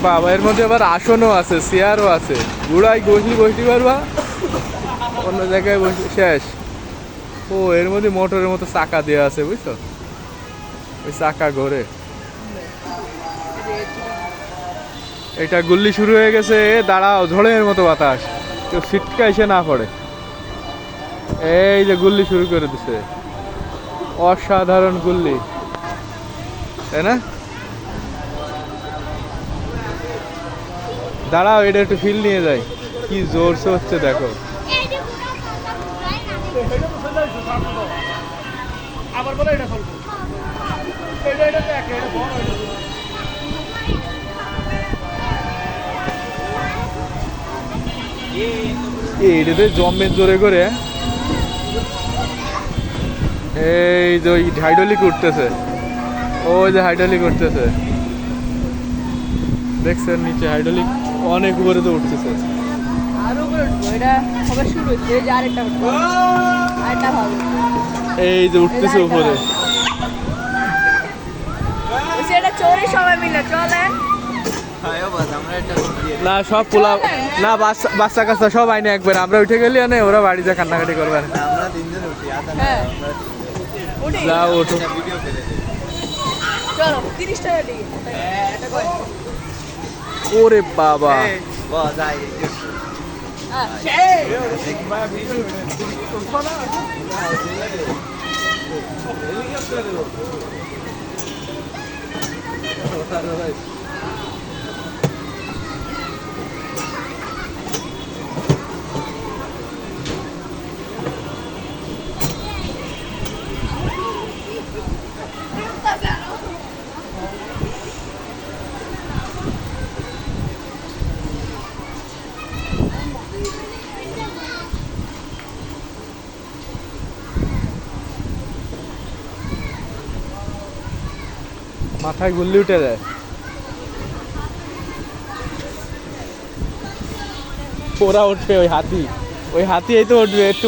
বাবা, এর মধ্যে আবার আসনও আছে, চেয়ারও আছে। ঘোড়ায় বসতে পারবা, অন্য জায়গায় বসে শেষ। ও, এর মধ্যে মোটরের মতো চাকা দেওয়া আছে, বুঝছো? ওই চাকা ঘোরে। এটা গুল্লি শুরু হয়ে গেছে। দাঁড়াও, ঝড়ের মতো বাতাস, কেউ ছিটকা এসে না পড়ে। এই যে গুল্লি শুরু করে দিছে, অসাধারণ গুল্লি, তাই না? দাঁড়াও, এটা একটু ফিল নিয়ে যাই, কি জোরসে হচ্ছে দেখো। এইটাতে জমে জোরে করে। এই যে ওই হাইড্রোলিক উঠতেছে, ওই যে হাইড্রোলিক উঠতেছে, দেখছেন নিচে হাইড্রোলিক অনেক উপরে তো উঠতেছে। এই যে উঠতেছে উপরে। না, সব পোলা না, বাচ্চা কাচ্চা সব আইনে একবার। আমরা উঠে গেলি না, ওরা বাড়িতে কান্নাকাটি করবে। যাও, ওঠো। ওরে বাবা, মাথায় গুল্লি উঠে যায়। ওরা উঠবে, ওই হাতি এই তো উঠবে একটু।